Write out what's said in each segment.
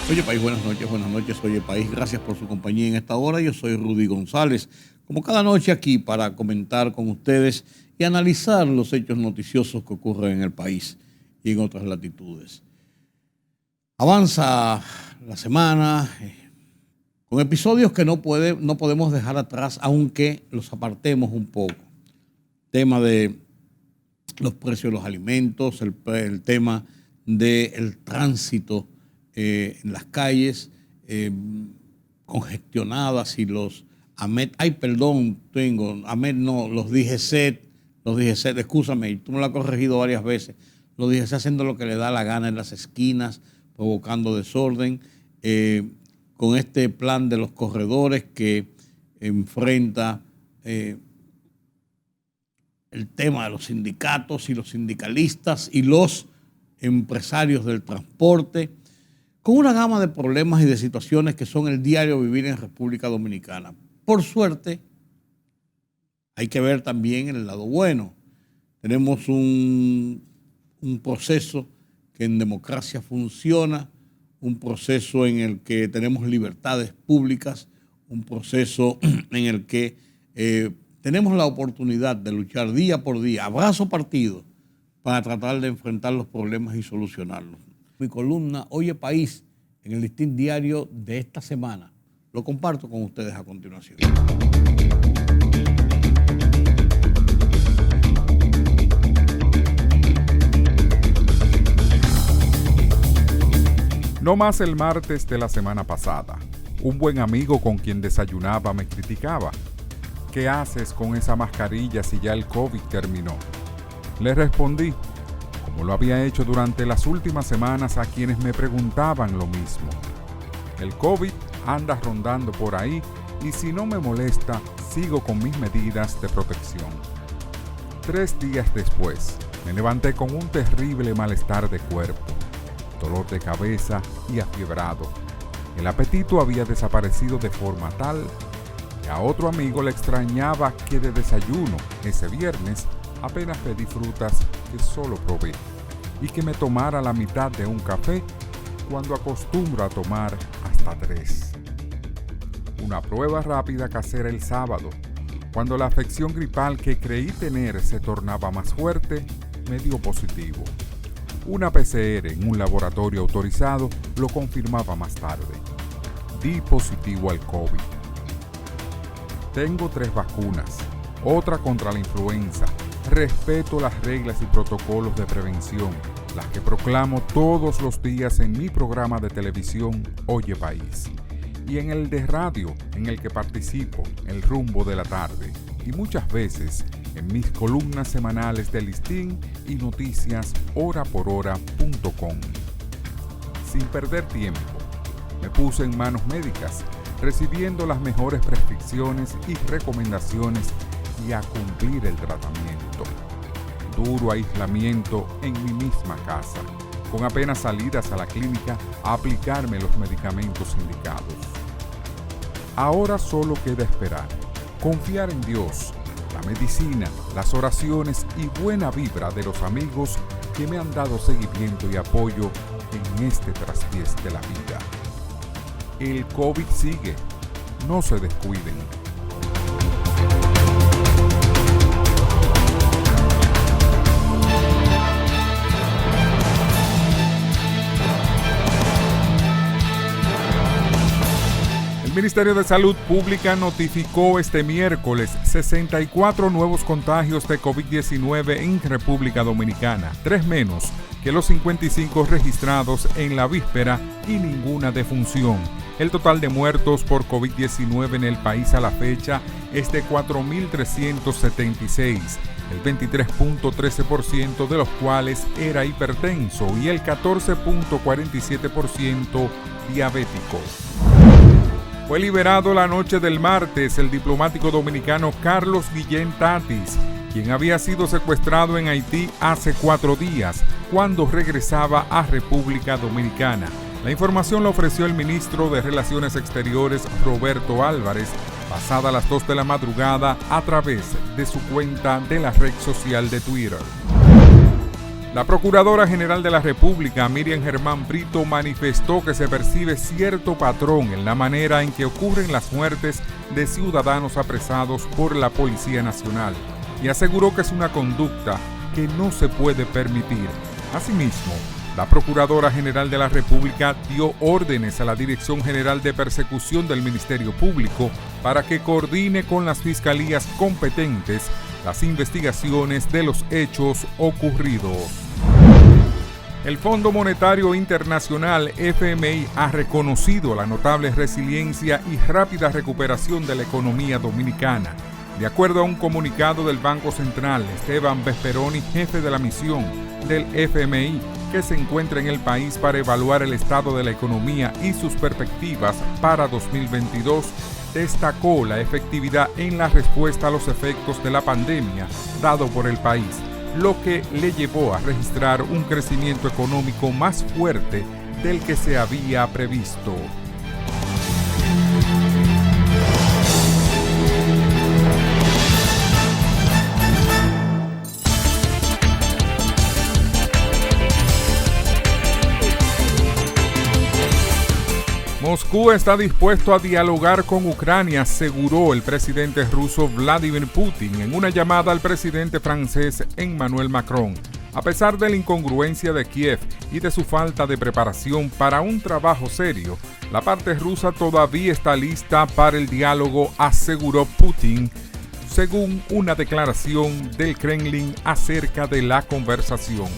Oye País, buenas noches, Oye País, gracias por su compañía en esta hora. Yo soy Rudy González, como cada noche aquí para comentar con ustedes y analizar los hechos noticiosos que ocurren en el país y en otras latitudes. Avanza la semana con episodios que no podemos dejar atrás, aunque los apartemos un poco. Tema de los precios de los alimentos, el tema del tránsito en las calles congestionadas y los AMET, los DGCET, excúsame, tú me lo has corregido varias veces, los DGCET haciendo lo que le da la gana en las esquinas, provocando desorden, con este plan de los corredores que enfrenta el tema de los sindicatos y los sindicalistas y los empresarios del transporte, con una gama de problemas y de situaciones que son el diario vivir en República Dominicana. Por suerte, hay que ver también el lado bueno. Tenemos un proceso que en democracia funciona, un proceso en el que tenemos libertades públicas, un proceso en el que tenemos la oportunidad de luchar día por día, abrazo partido, para tratar de enfrentar los problemas y solucionarlos. Mi columna Oye País en el Listín Diario de esta semana. Lo comparto con ustedes a continuación. No más el martes de la semana pasada. Un buen amigo con quien desayunaba me criticaba. ¿Qué haces con esa mascarilla si ya el COVID terminó? Le respondí, como lo había hecho durante las últimas semanas a quienes me preguntaban lo mismo. El COVID anda rondando por ahí y si no me molesta, sigo con mis medidas de protección. 3 días después, me levanté con un terrible malestar de cuerpo, dolor de cabeza y afiebrado. El apetito había desaparecido de forma tal que a otro amigo le extrañaba que de desayuno ese viernes apenas pedí frutas que solo probé y que me tomara la mitad de un café cuando acostumbro a tomar hasta 3. Una prueba rápida casera el sábado, cuando la afección gripal que creí tener se tornaba más fuerte, me dio positivo. Una PCR en un laboratorio autorizado lo confirmaba más tarde. Di positivo al COVID. Tengo 3 vacunas, otra contra la influenza. Respeto las reglas y protocolos de prevención, las que proclamo todos los días en mi programa de televisión Oye País y en el de radio en el que participo, El Rumbo de la Tarde, y muchas veces en mis columnas semanales de Listín y noticias horaporhora.com. Sin perder tiempo, me puse en manos médicas, recibiendo las mejores prescripciones y recomendaciones y a cumplir el tratamiento. Duro aislamiento en mi misma casa, con apenas salidas a la clínica a aplicarme los medicamentos indicados. Ahora solo queda esperar, confiar en Dios, la medicina, las oraciones y buena vibra de los amigos que me han dado seguimiento y apoyo en este traspiés de la vida. El COVID sigue, no se descuiden. El Ministerio de Salud Pública notificó este miércoles 64 nuevos contagios de COVID-19 en República Dominicana, 3 menos que los 55 registrados en la víspera y ninguna defunción. El total de muertos por COVID-19 en el país a la fecha es de 4.376, el 23.13% de los cuales era hipertenso y el 14.47% diabético. Fue liberado la noche del martes el diplomático dominicano Carlos Guillén Tatis, quien había sido secuestrado en Haití hace 4 días, cuando regresaba a República Dominicana. La información la ofreció el ministro de Relaciones Exteriores, Roberto Álvarez, pasada las 2 de la madrugada a través de su cuenta de la red social de Twitter. La Procuradora General de la República, Miriam Germán Brito, manifestó que se percibe cierto patrón en la manera en que ocurren las muertes de ciudadanos apresados por la Policía Nacional y aseguró que es una conducta que no se puede permitir. Asimismo, la Procuradora General de la República dio órdenes a la Dirección General de Persecución del Ministerio Público para que coordine con las fiscalías competentes las investigaciones de los hechos ocurridos. El Fondo Monetario Internacional, FMI, ha reconocido la notable resiliencia y rápida recuperación de la economía dominicana. De acuerdo a un comunicado del Banco Central, Esteban Vesperoni, jefe de la misión del FMI, que se encuentra en el país para evaluar el estado de la economía y sus perspectivas para 2022, destacó la efectividad en la respuesta a los efectos de la pandemia dado por el país, lo que le llevó a registrar un crecimiento económico más fuerte del que se había previsto. Moscú está dispuesto a dialogar con Ucrania, aseguró el presidente ruso Vladimir Putin en una llamada al presidente francés Emmanuel Macron. A pesar de la incongruencia de Kiev y de su falta de preparación para un trabajo serio, la parte rusa todavía está lista para el diálogo, aseguró Putin, según una declaración del Kremlin acerca de la conversación.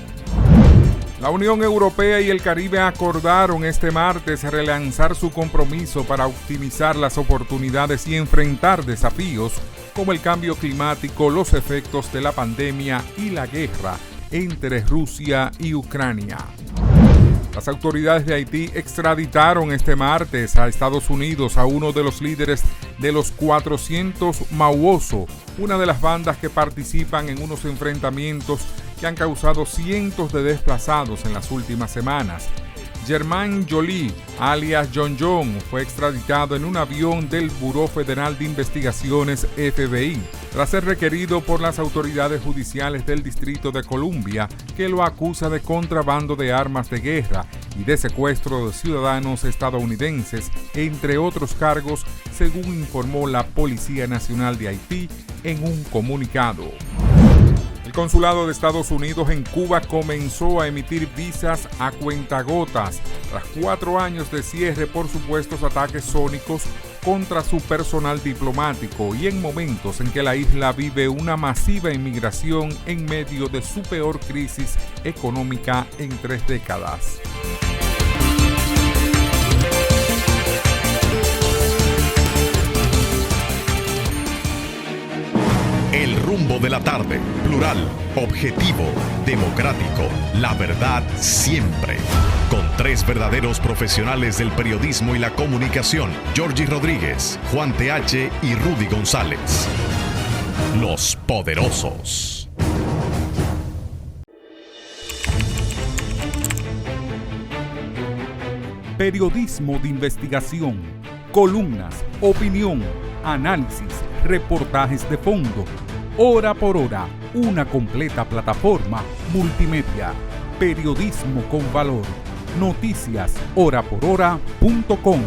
La Unión Europea y el Caribe acordaron este martes relanzar su compromiso para optimizar las oportunidades y enfrentar desafíos como el cambio climático, los efectos de la pandemia y la guerra entre Rusia y Ucrania. Las autoridades de Haití extraditaron este martes a Estados Unidos a uno de los líderes de los 400 Mauoso, una de las bandas que participan en unos enfrentamientos que han causado cientos de desplazados en las últimas semanas. Germain Joly, alias John John, fue extraditado en un avión del Buró Federal de Investigaciones FBI, tras ser requerido por las autoridades judiciales del Distrito de Columbia, que lo acusa de contrabando de armas de guerra y de secuestro de ciudadanos estadounidenses, entre otros cargos, según informó la Policía Nacional de Haití en un comunicado. El Consulado de Estados Unidos en Cuba comenzó a emitir visas a cuentagotas tras 4 años de cierre por supuestos ataques sónicos contra su personal diplomático y en momentos en que la isla vive una masiva inmigración en medio de su peor crisis económica en 3 décadas. El rumbo de la tarde, plural, objetivo, democrático, la verdad siempre. Con 3 verdaderos profesionales del periodismo y la comunicación, Georgie Rodríguez, Juan TH y Rudy González. Los Poderosos. Periodismo de investigación, columnas, opinión, análisis, reportajes de fondo. Hora por hora, una completa plataforma multimedia. Periodismo con valor. Noticias horaporhora.com.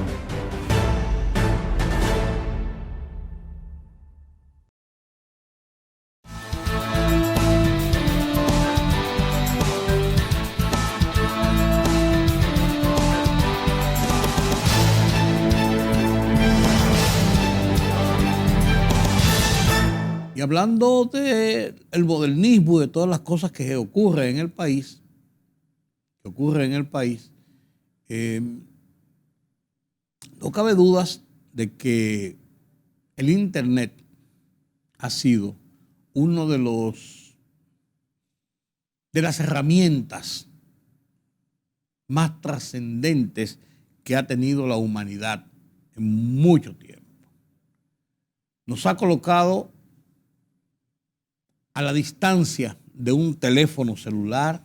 Y hablando del modernismo, de todas las cosas que ocurren en el país, no cabe dudas de que el Internet ha sido uno de las herramientas más trascendentes que ha tenido la humanidad en mucho tiempo. Nos ha colocado a la distancia de un teléfono celular,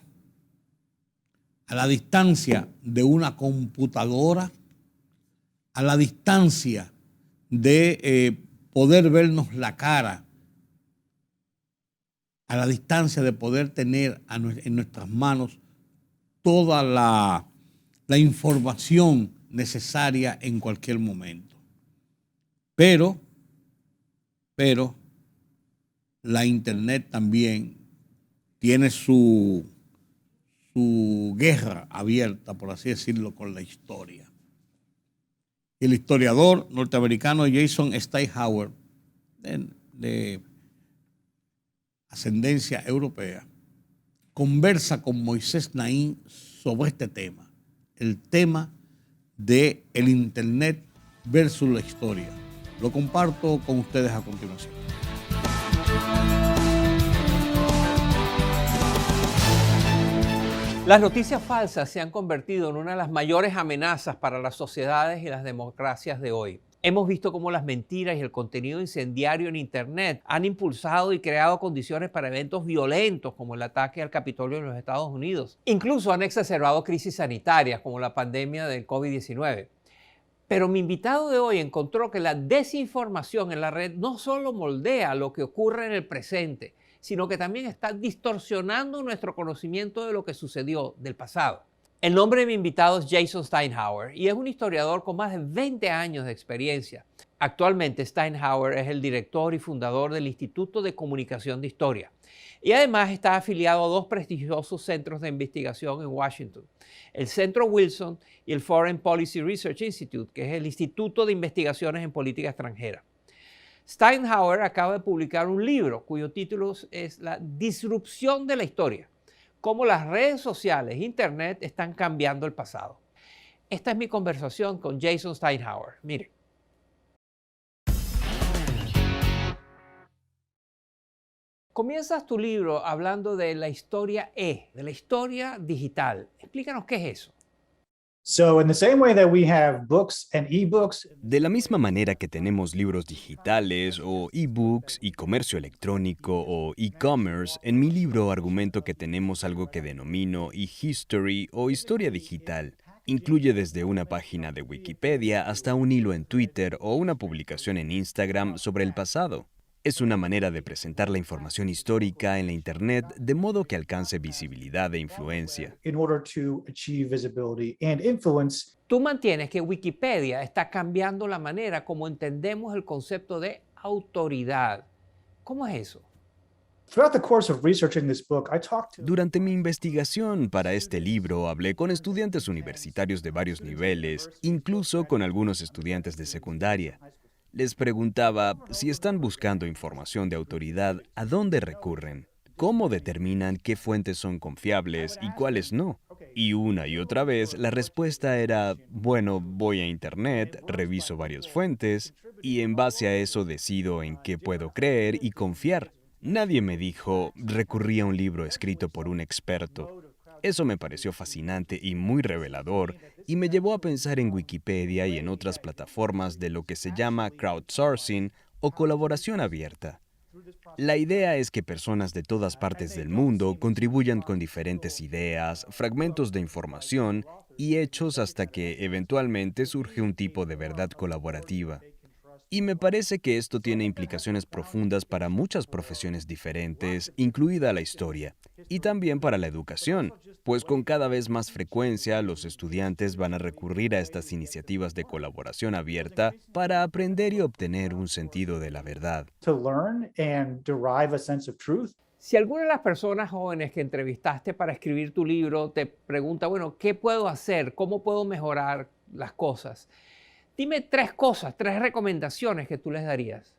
a la distancia de una computadora, a la distancia de poder vernos la cara a la distancia de poder tener en nuestras manos toda la información necesaria en cualquier momento. Pero la Internet también tiene su guerra abierta, por así decirlo, con la historia. El historiador norteamericano Jason Steinhauer, de ascendencia europea, conversa con Moisés Naím sobre este tema, el tema de el Internet versus la historia. Lo comparto con ustedes a continuación. Las noticias falsas se han convertido en una de las mayores amenazas para las sociedades y las democracias de hoy. Hemos visto cómo las mentiras y el contenido incendiario en Internet han impulsado y creado condiciones para eventos violentos como el ataque al Capitolio en los Estados Unidos. Incluso han exacerbado crisis sanitarias como la pandemia del COVID-19. Pero mi invitado de hoy encontró que la desinformación en la red no solo moldea lo que ocurre en el presente, sino que también está distorsionando nuestro conocimiento de lo que sucedió del pasado. El nombre de mi invitado es Jason Steinhauer y es un historiador con más de 20 años de experiencia. Actualmente Steinhauer es el director y fundador del Instituto de Comunicación de Historia y además está afiliado a dos prestigiosos centros de investigación en Washington, el Centro Wilson y el Foreign Policy Research Institute, que es el Instituto de Investigaciones en Política Extranjera. Steinhauer acaba de publicar un libro cuyo título es La disrupción de la historia, cómo las redes sociales e Internet están cambiando el pasado. Esta es mi conversación con Jason Steinhauer. Mire. Comienzas tu libro hablando de la historia de la historia digital. Explícanos qué es eso. De la misma manera que tenemos libros digitales o e-books y comercio electrónico o e-commerce, en mi libro argumento que tenemos algo que denomino e-history o historia digital. Incluye desde una página de Wikipedia hasta un hilo en Twitter o una publicación en Instagram sobre el pasado. Es una manera de presentar la información histórica en la Internet de modo que alcance visibilidad e influencia. Tú mantienes que Wikipedia está cambiando la manera como entendemos el concepto de autoridad. ¿Cómo es eso? Durante mi investigación para este libro, hablé con estudiantes universitarios de varios niveles, incluso con algunos estudiantes de secundaria. Les preguntaba si están buscando información de autoridad, ¿a dónde recurren? ¿Cómo determinan qué fuentes son confiables y cuáles no? Y una y otra vez la respuesta era, bueno, voy a Internet, reviso varias fuentes y en base a eso decido en qué puedo creer y confiar. Nadie me dijo, recurrí a un libro escrito por un experto. Eso me pareció fascinante y muy revelador y me llevó a pensar en Wikipedia y en otras plataformas de lo que se llama crowdsourcing o colaboración abierta. La idea es que personas de todas partes del mundo contribuyan con diferentes ideas, fragmentos de información y hechos hasta que eventualmente surge un tipo de verdad colaborativa. Y me parece que esto tiene implicaciones profundas para muchas profesiones diferentes, incluida la historia, y también para la educación, pues con cada vez más frecuencia los estudiantes van a recurrir a estas iniciativas de colaboración abierta para aprender y obtener un sentido de la verdad. Si alguna de las personas jóvenes que entrevistaste para escribir tu libro te pregunta, bueno, ¿qué puedo hacer? ¿Cómo puedo mejorar las cosas? Dime tres cosas, tres recomendaciones que tú les darías.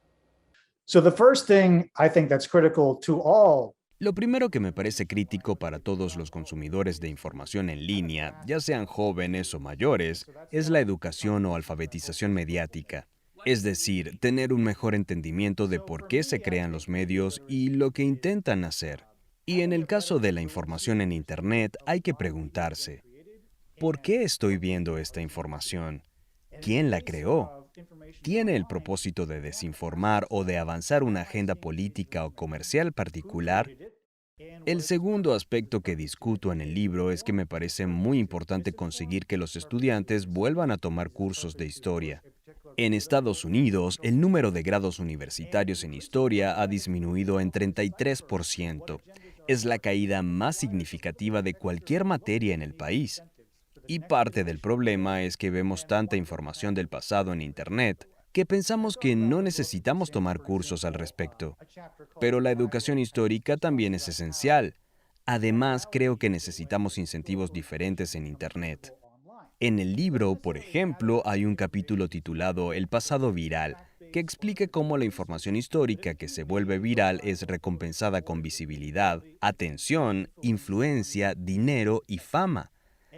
Lo primero que me parece crítico para todos los consumidores de información en línea, ya sean jóvenes o mayores, es la educación o alfabetización mediática. Es decir, tener un mejor entendimiento de por qué se crean los medios y lo que intentan hacer. Y en el caso de la información en Internet, hay que preguntarse, ¿por qué estoy viendo esta información? ¿Quién la creó? ¿Tiene el propósito de desinformar o de avanzar una agenda política o comercial particular? El segundo aspecto que discuto en el libro es que me parece muy importante conseguir que los estudiantes vuelvan a tomar cursos de historia. En Estados Unidos, el número de grados universitarios en historia ha disminuido en 33%. Es la caída más significativa de cualquier materia en el país. Y parte del problema es que vemos tanta información del pasado en Internet que pensamos que no necesitamos tomar cursos al respecto. Pero la educación histórica también es esencial. Además, creo que necesitamos incentivos diferentes en Internet. En el libro, por ejemplo, hay un capítulo titulado El pasado viral, que explica cómo la información histórica que se vuelve viral es recompensada con visibilidad, atención, influencia, dinero y fama,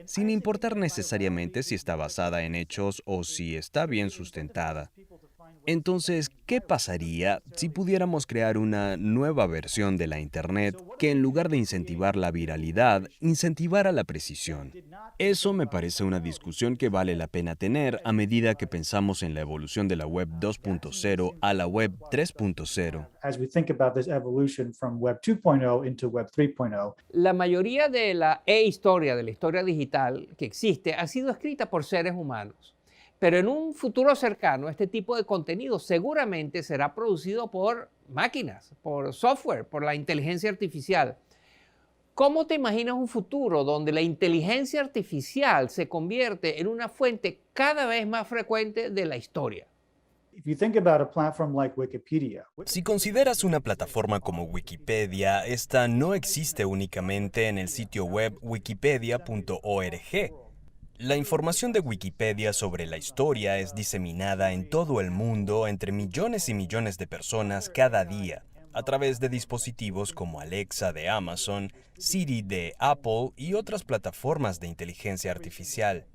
sin importar necesariamente si está basada en hechos o si está bien sustentada. Entonces, ¿qué pasaría si pudiéramos crear una nueva versión de la Internet que en lugar de incentivar la viralidad, incentivara la precisión? Eso me parece una discusión que vale la pena tener a medida que pensamos en la evolución de la Web 2.0 a la Web 3.0. As we think about this evolution from Web 2.0 into Web 3.0. La mayoría de la e-historia, de la historia digital que existe, ha sido escrita por seres humanos. Pero en un futuro cercano, este tipo de contenido seguramente será producido por máquinas, por software, por la inteligencia artificial. ¿Cómo te imaginas un futuro donde la inteligencia artificial se convierte en una fuente cada vez más frecuente de la historia? If you think about a platform like Wikipedia. Si consideras una plataforma como Wikipedia, esta no existe únicamente en el sitio web wikipedia.org. La información de Wikipedia sobre la historia es diseminada en todo el mundo entre millones y millones de personas cada día, a través de dispositivos como Alexa de Amazon, Siri de Apple y otras plataformas de inteligencia artificial.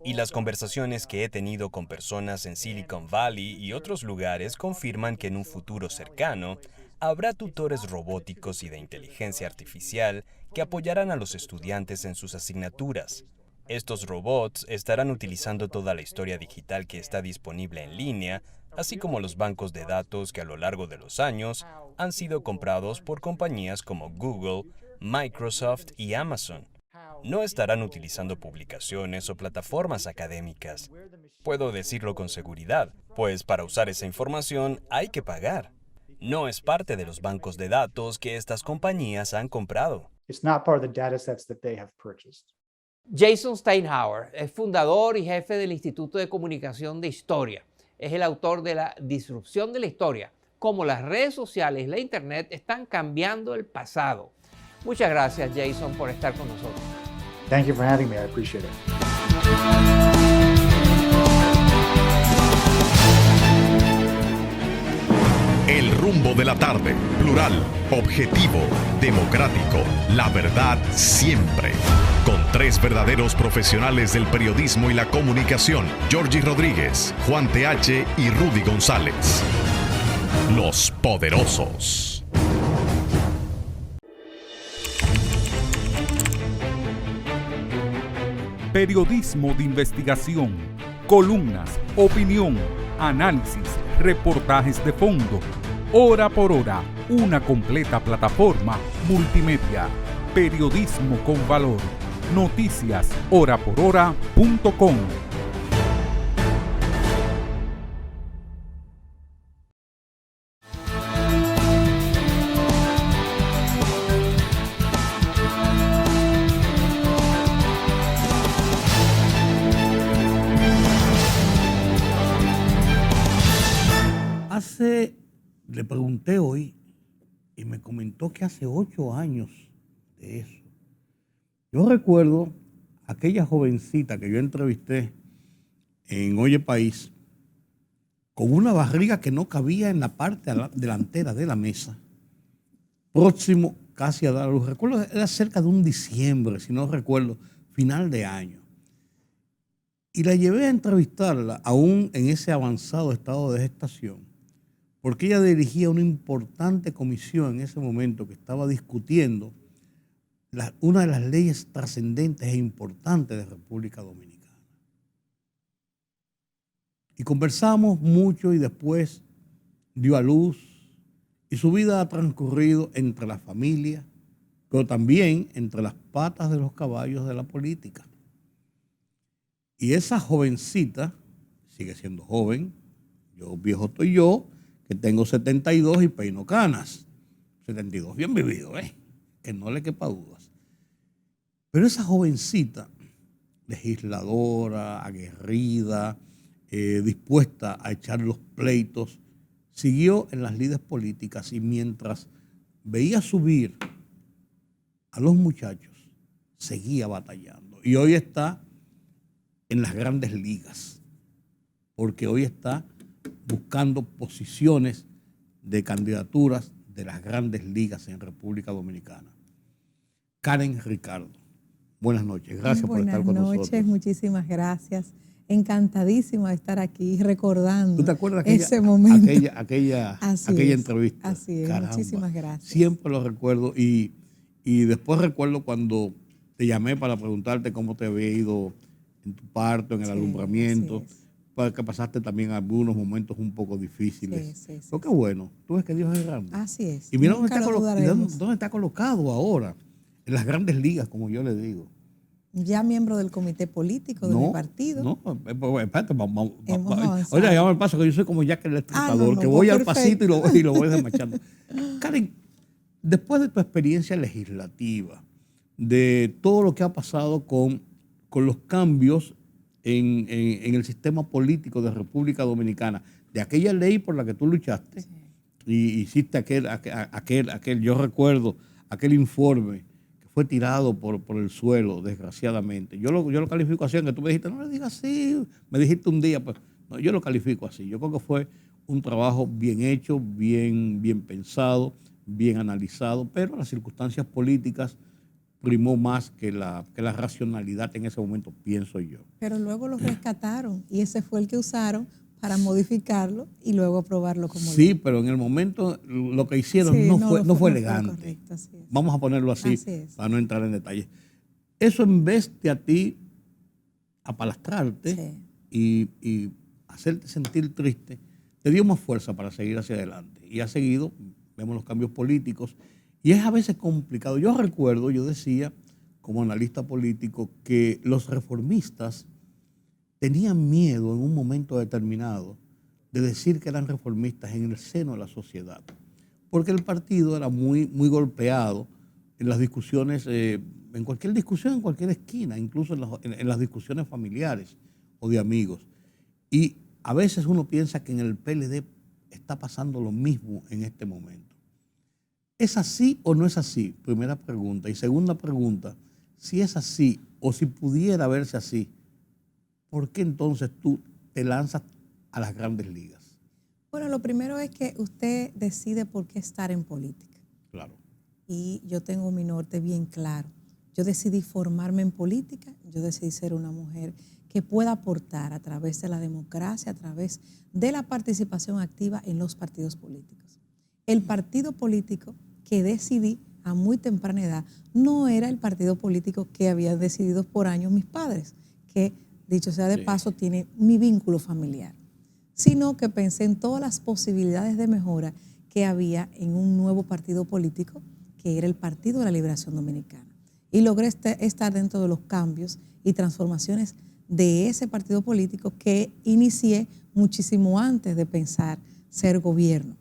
Y las conversaciones que he tenido con personas en Silicon Valley y otros lugares confirman que en un futuro cercano habrá tutores robóticos y de inteligencia artificial que apoyarán a los estudiantes en sus asignaturas. Estos robots estarán utilizando toda la historia digital que está disponible en línea, así como los bancos de datos que a lo largo de los años han sido comprados por compañías como Google, Microsoft y Amazon. No estarán utilizando publicaciones o plataformas académicas. Puedo decirlo con seguridad, pues para usar esa información hay que pagar. No es parte de los bancos de datos que estas compañías han comprado. It's not part of the data sets that they have purchased. Jason Steinhauer es fundador y jefe del Instituto de Comunicación de Historia. Es el autor de La disrupción de la historia, cómo las redes sociales y la Internet están cambiando el pasado. Muchas gracias, Jason, por estar con nosotros. Thank you for having me. I appreciate it. El rumbo de la tarde, plural, objetivo, democrático, la verdad siempre. Con tres verdaderos profesionales del periodismo y la comunicación, Georgie Rodríguez, Juan TH y Rudy González. Los poderosos. Periodismo de investigación, columnas, opinión, análisis, reportajes de fondo. Hora por hora, una completa plataforma multimedia. Periodismo con valor. Noticias horaporhora.com. Le pregunté hoy y me comentó que hace 8 años de eso. Yo recuerdo aquella jovencita que yo entrevisté en Oye País con una barriga que no cabía en la parte delantera de la mesa, próximo casi a dar a luz. Recuerdo, era cerca de un diciembre, si no recuerdo, final de año. Y la llevé a entrevistarla aún en ese avanzado estado de gestación, porque ella dirigía una importante comisión en ese momento que estaba discutiendo una de las leyes trascendentes e importantes de República Dominicana. Y conversamos mucho y después dio a luz y su vida ha transcurrido entre la familia, pero también entre las patas de los caballos de la política. Y esa jovencita, sigue siendo joven. Yo viejo estoy yo, que tengo 72 y peino canas. 72 bien vivido, que no le quepa dudas. Pero esa jovencita, legisladora, aguerrida, dispuesta a echar los pleitos, siguió en las lides políticas y mientras veía subir a los muchachos, seguía batallando. Y hoy está en las grandes ligas, porque hoy está buscando posiciones de candidaturas de las grandes ligas en República Dominicana. Karen Ricardo, buenas noches. Gracias por estar con nosotros. Buenas noches, muchísimas gracias. Encantadísima de estar aquí recordando ¿Tú te acuerdas ese momento? Aquella entrevista. Así es, Caramba, muchísimas gracias. Siempre lo recuerdo y después recuerdo cuando te llamé para preguntarte cómo te había ido en tu parto, en el alumbramiento, porque pasaste también algunos momentos un poco difíciles. Pero qué bueno, tú ves que Dios es grande. Así es. Y mira dónde está colocado ahora, en las grandes ligas, como yo le digo. Ya miembro del comité político de mi partido. No, espérate, vamos. Avanzado. Oiga, ya al paso, que yo soy como Jack el Destripador, que voy al pasito y lo voy desmachando. Karen, después de tu experiencia legislativa, de todo lo que ha pasado con los cambios en el sistema político de República Dominicana, de aquella ley por la que tú luchaste, y hiciste aquel, yo recuerdo, aquel informe que fue tirado por el suelo, desgraciadamente. Yo lo califico así, aunque tú me dijiste, no le digas así, me dijiste un día, pues no, yo lo califico así. Yo creo que fue un trabajo bien hecho, bien pensado, bien analizado, pero las circunstancias políticas primó más que la racionalidad en ese momento, pienso yo. Pero luego lo rescataron y ese fue el que usaron para modificarlo y luego aprobarlo como ley. Sí, pero en el momento lo que hicieron no fue elegante. Correcto, así es. Vamos a ponerlo así para no entrar en detalles. Eso, en vez de a ti apalastrarte y hacerte sentir triste, te dio más fuerza para seguir hacia adelante. Y ha seguido, vemos los cambios políticos, y es a veces complicado. Yo recuerdo, yo decía, como analista político, que los reformistas tenían miedo en un momento determinado de decir que eran reformistas en el seno de la sociedad, porque el partido era muy golpeado en las discusiones, en cualquier discusión, en cualquier esquina, incluso en las discusiones familiares o de amigos. Y a veces uno piensa que en el PLD está pasando lo mismo en este momento. ¿Es así o no es así? Primera pregunta. Y segunda pregunta, si es así o si pudiera verse así, ¿por qué entonces tú te lanzas a las grandes ligas? Bueno, lo primero es que usted decide por qué estar en política. Claro. Y yo tengo mi norte bien claro. Yo decidí formarme en política, yo decidí ser una mujer que pueda aportar a través de la democracia, a través de la participación activa en los partidos políticos. El partido político que decidí a muy temprana edad no era el partido político que habían decidido por años mis padres, que dicho sea de paso tiene mi vínculo familiar, sino que pensé en todas las posibilidades de mejora que había en un nuevo partido político que era el Partido de la Liberación Dominicana. Y logré estar dentro de los cambios y transformaciones de ese partido político que inicié muchísimo antes de pensar ser gobierno.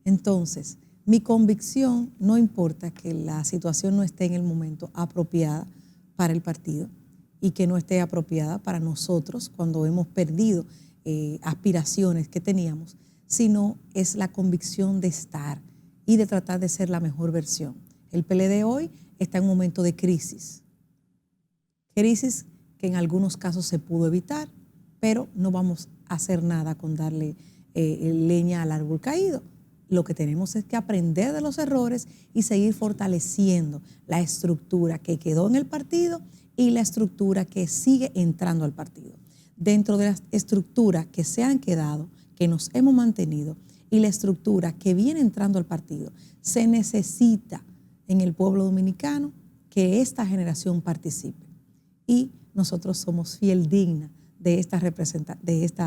Entonces, mi convicción, no importa que la situación no esté en el momento apropiada para el partido y que no esté apropiada para nosotros cuando hemos perdido aspiraciones que teníamos, sino es la convicción de estar y de tratar de ser la mejor versión. El PLD hoy está en un momento de crisis que en algunos casos se pudo evitar, pero no vamos a hacer nada con darle leña al árbol caído. Lo que tenemos es que aprender de los errores y seguir fortaleciendo la estructura que quedó en el partido y la estructura que sigue entrando al partido. Dentro de las estructuras que se han quedado, que nos hemos mantenido, y la estructura que viene entrando al partido, se necesita en el pueblo dominicano que esta generación participe. Y nosotros somos fiel digna de esta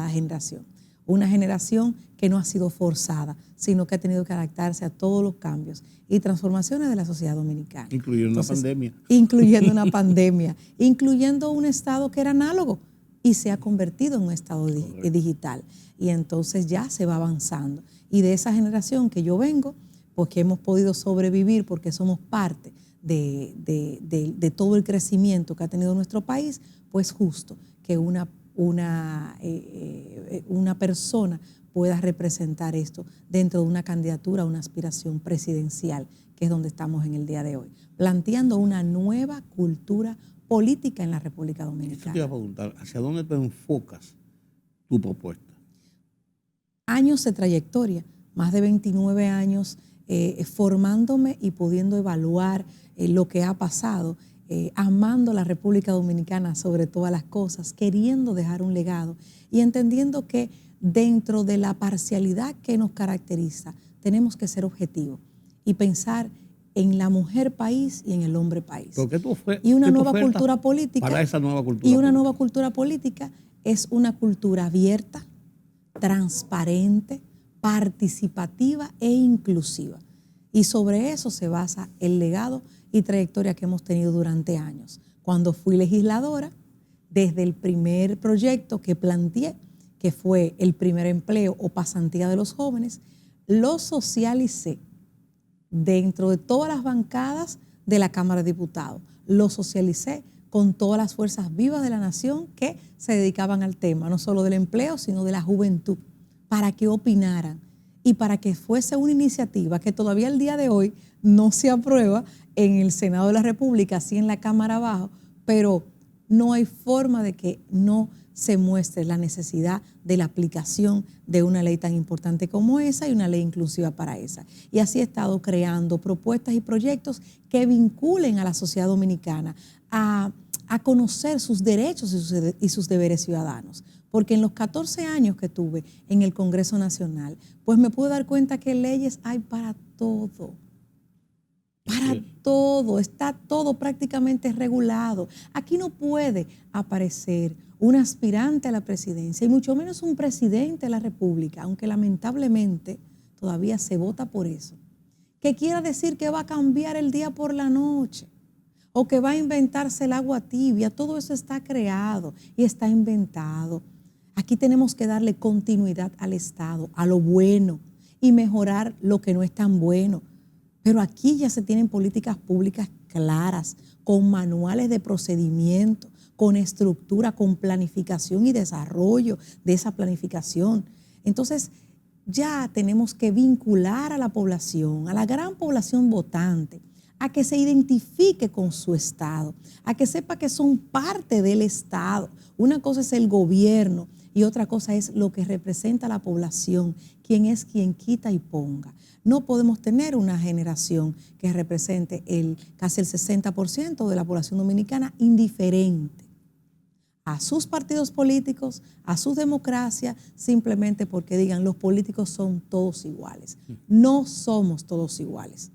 generación. Una generación que no ha sido forzada, sino que ha tenido que adaptarse a todos los cambios y transformaciones de la sociedad dominicana. Incluyendo una pandemia. Incluyendo una pandemia, incluyendo un Estado que era análogo. y se ha convertido en un Estado digital. Y entonces ya se va avanzando. Y de esa generación que yo vengo, pues que hemos podido sobrevivir porque somos parte de todo el crecimiento que ha tenido nuestro país, pues justo que una persona pueda representar esto dentro de una candidatura, una aspiración presidencial, que es donde estamos en el día de hoy, planteando una nueva cultura política en la República Dominicana. Yo te iba a preguntar, ¿hacia dónde te enfocas tu propuesta? Años de trayectoria, más de 29 años formándome y pudiendo evaluar lo que ha pasado, amando la República Dominicana sobre todas las cosas, queriendo dejar un legado y entendiendo que dentro de la parcialidad que nos caracteriza, tenemos que ser objetivos y pensar en la mujer país y en el hombre país. Y una nueva cultura política. Para esa nueva cultura y una política. nueva cultura política es una cultura abierta, transparente, participativa e inclusiva. Y sobre eso se basa el legado y trayectoria que hemos tenido durante años. Cuando fui legisladora, desde el primer proyecto que planteé, que fue el primer empleo o pasantía de los jóvenes, lo socialicé dentro de todas las bancadas de la Cámara de Diputados. Lo socialicé con todas las fuerzas vivas de la nación que se dedicaban al tema, no solo del empleo, sino de la juventud, para que opinaran y para que fuese una iniciativa que todavía el día de hoy no se aprueba en el Senado de la República, sí en la Cámara abajo, pero no hay forma de que no se muestre la necesidad de la aplicación de una ley tan importante como esa y una ley inclusiva para esa. Y así he estado creando propuestas y proyectos que vinculen a la sociedad dominicana a conocer sus derechos y sus deberes ciudadanos. Porque en los 14 años que tuve en el Congreso Nacional, pues me pude dar cuenta que leyes hay para todo. Para todo, está todo prácticamente regulado. Aquí no puede aparecer un aspirante a la presidencia y mucho menos un presidente de la República, aunque lamentablemente todavía se vota por eso, que quiera decir que va a cambiar el día por la noche o que va a inventarse el agua tibia. Todo eso está creado y está inventado. Aquí tenemos que darle continuidad al Estado, a lo bueno y mejorar lo que no es tan bueno. Pero aquí ya se tienen políticas públicas claras, con manuales de procedimiento, con estructura, con planificación y desarrollo de esa planificación. Entonces, ya tenemos que vincular a la población, a la gran población votante, a que se identifique con su Estado, a que sepa que son parte del Estado. Una cosa es el gobierno y otra cosa es lo que representa a la población, quién es quien quita y ponga. No podemos tener una generación que represente casi el 60% de la población dominicana indiferente a sus partidos políticos, a su democracia, simplemente porque digan los políticos son todos iguales. No somos todos iguales.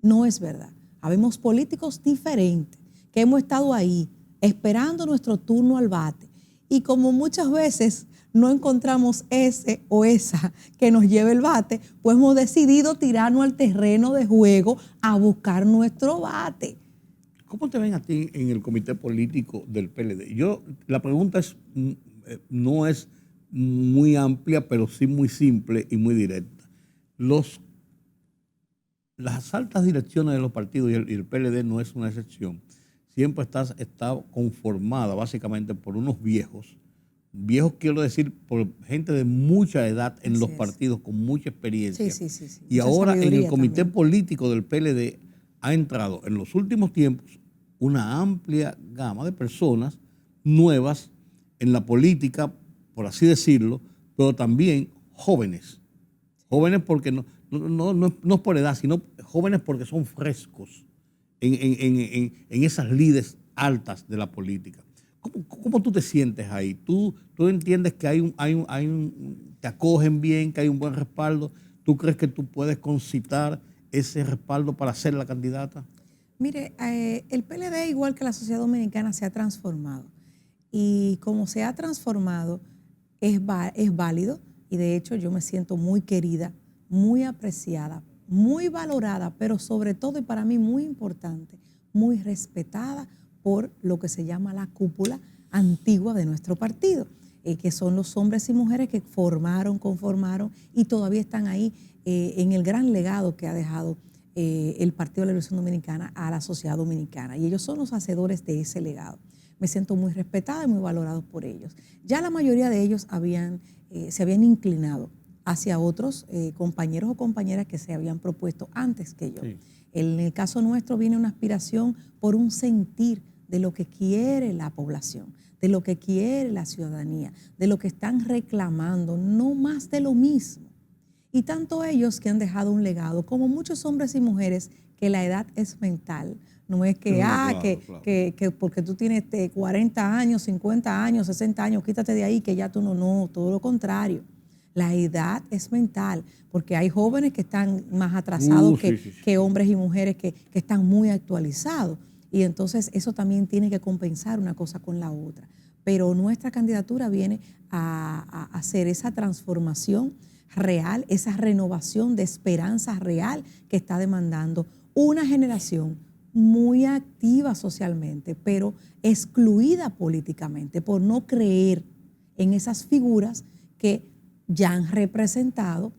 No es verdad. Habemos políticos diferentes que hemos estado ahí esperando nuestro turno al bate y como muchas veces no encontramos ese o esa que nos lleve el bate, pues hemos decidido tirarnos al terreno de juego a buscar nuestro bate. ¿Cómo te ven a ti en el comité político del PLD? La pregunta no es muy amplia, pero sí muy simple y muy directa. Las altas direcciones de los partidos, y el PLD no es una excepción, siempre está conformada básicamente por unos viejos quiero decir, por gente de mucha edad en los partidos, con mucha experiencia. Sí. Y mucha ahora en el comité también político del PLD ha entrado en los últimos tiempos una amplia gama de personas nuevas en la política, por así decirlo, pero también jóvenes. Jóvenes porque no es por edad, sino jóvenes porque son frescos en esas lides altas de la política. ¿Cómo tú te sientes ahí? ¿Tú entiendes que te acogen bien, que hay un buen respaldo? ¿Tú crees que tú puedes concitar ese respaldo para ser la candidata? Mire, el PLD, igual que la sociedad dominicana, se ha transformado. Y como se ha transformado, es válido. Y de hecho yo me siento muy querida, muy apreciada, muy valorada, pero sobre todo, y para mí muy importante, muy respetada por lo que se llama la cúpula antigua de nuestro partido, que son los hombres y mujeres que formaron, conformaron y todavía están ahí en el gran legado que ha dejado el Partido de la Liberación Dominicana a la sociedad dominicana. Y ellos son los hacedores de ese legado. Me siento muy respetada y muy valorada por ellos. Ya la mayoría de ellos se habían inclinado hacia otros compañeros o compañeras que se habían propuesto antes que yo. Sí. En el caso nuestro viene una aspiración por un sentir de lo que quiere la población, de lo que quiere la ciudadanía, de lo que están reclamando, no más de lo mismo. Y tanto ellos que han dejado un legado, como muchos hombres y mujeres que la edad es mental. No es que, claro. Que porque tú tienes 40 años, 50 años, 60 años, quítate de ahí que ya tú no, todo lo contrario. La edad es mental, porque hay jóvenes que están más atrasados que hombres y mujeres que están muy actualizados. Y entonces eso también tiene que compensar una cosa con la otra. Pero nuestra candidatura viene a hacer esa transformación real, esa renovación de esperanza real que está demandando una generación muy activa socialmente, pero excluida políticamente por no creer en esas figuras que ya han representado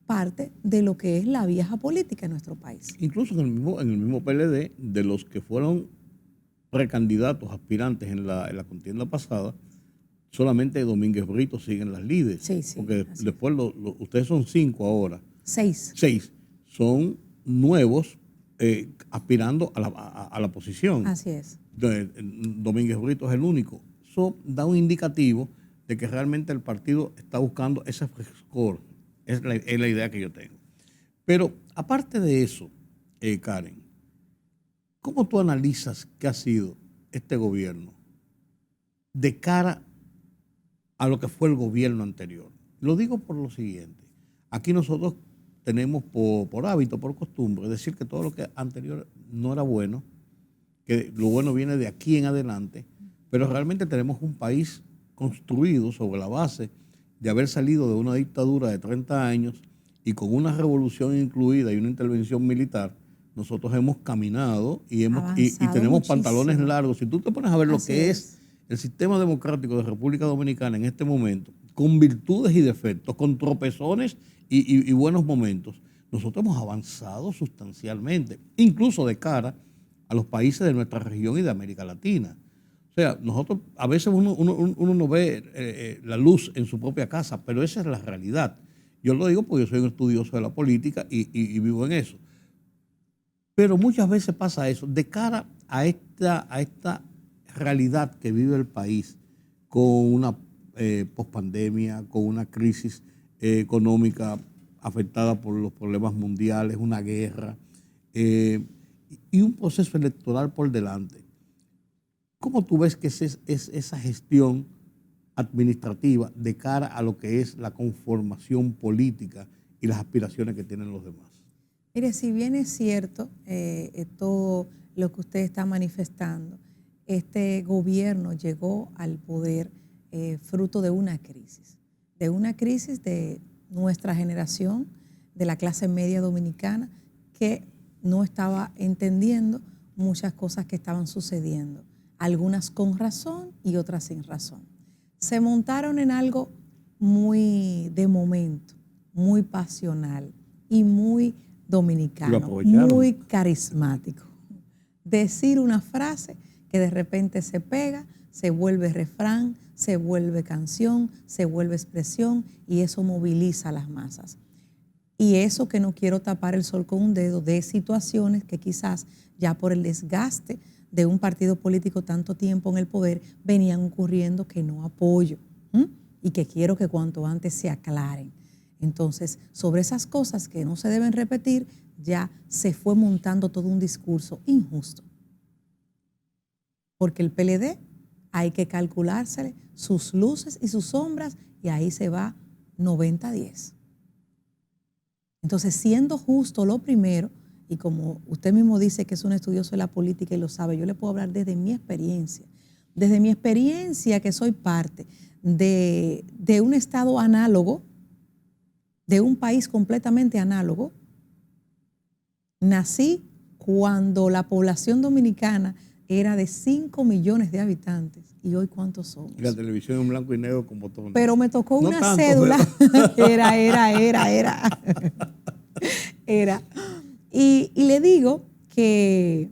parte de lo que es la vieja política en nuestro país. Incluso en el mismo PLD, de los que fueron precandidatos, aspirantes en la contienda pasada, solamente Domínguez Brito siguen las líderes. Sí, porque después ustedes son 5 ahora. 6. 6 son nuevos aspirando a la posición. Así es. Domínguez Brito es el único. Eso da un indicativo de que realmente el partido está buscando ese frescor. Es la idea que yo tengo. Pero aparte de eso, Karen, ¿cómo tú analizas qué ha sido este gobierno de cara a lo que fue el gobierno anterior? Lo digo por lo siguiente. Aquí nosotros tenemos por hábito, por costumbre, decir que todo lo que anterior no era bueno, que lo bueno viene de aquí en adelante, pero realmente tenemos un país construido sobre la base de haber salido de una dictadura de 30 años y con una revolución incluida y una intervención militar. Nosotros hemos caminado y tenemos muchísimo. Pantalones largos. Si tú te pones a ver lo que es el sistema democrático de República Dominicana en este momento, con virtudes y defectos, con tropezones y buenos momentos, nosotros hemos avanzado sustancialmente, incluso de cara a los países de nuestra región y de América Latina. O sea, nosotros, a veces uno no ve la luz en su propia casa, pero esa es la realidad. Yo lo digo porque yo soy un estudioso de la política y vivo en eso. Pero muchas veces pasa eso, de cara a esta realidad que vive el país, con una pospandemia, con una crisis económica afectada por los problemas mundiales, una guerra y un proceso electoral por delante. ¿Cómo tú ves que es esa gestión administrativa de cara a lo que es la conformación política y las aspiraciones que tienen los demás? Mire, si bien es cierto todo lo que usted está manifestando, este gobierno llegó al poder fruto de una crisis de nuestra generación, de la clase media dominicana, que no estaba entendiendo muchas cosas que estaban sucediendo, algunas con razón y otras sin razón. Se montaron en algo muy de momento, muy pasional y muy dominicano, muy carismático. Decir una frase que de repente se pega, se vuelve refrán, se vuelve canción, se vuelve expresión y eso moviliza a las masas. Y eso que no quiero tapar el sol con un dedo, de situaciones que quizás ya por el desgaste de un partido político tanto tiempo en el poder venían ocurriendo que no apoyo y que quiero que cuanto antes se aclaren. Entonces, sobre esas cosas que no se deben repetir, ya se fue montando todo un discurso injusto. Porque el PLD hay que calculársele sus luces y sus sombras y ahí se va 90-10. Entonces, siendo justo lo primero, y como usted mismo dice que es un estudioso de la política y lo sabe, yo le puedo hablar desde mi experiencia. Desde mi experiencia que soy parte de un estado análogo, de un país completamente análogo, nací cuando la población dominicana era de 5 millones de habitantes. ¿Y hoy cuántos somos? Y la televisión en blanco y negro con botones. Pero me tocó No una tanto, cédula. pero- Era. Y le digo que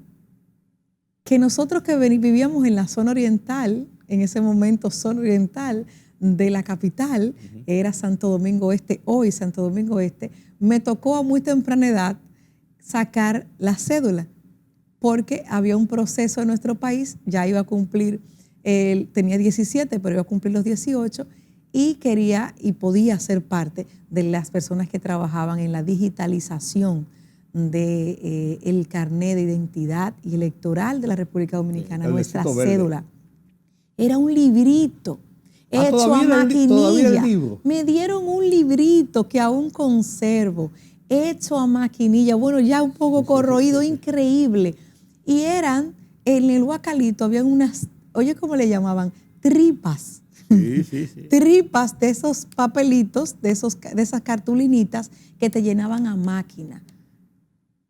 nosotros que vivíamos en la zona oriental, en ese momento zona oriental de la capital, era Santo Domingo Este, hoy Santo Domingo Este, me tocó a muy temprana edad sacar la cédula, porque había un proceso en nuestro país, ya iba a cumplir, tenía 17, pero iba a cumplir los 18, y quería y podía ser parte de las personas que trabajaban en la digitalización del carnet de identidad y electoral de la República Dominicana, el nuestra lecito verde. cédula. Era un librito hecho a todavía el maquinilla. libro. Me dieron un librito que aún conservo, hecho a maquinilla, bueno, ya un poco corroído, increíble. Y eran, en el guacalito habían unas, oye, ¿cómo le llamaban? Tripas. Sí. Tripas de esos papelitos, de esas cartulinitas que te llenaban a máquina.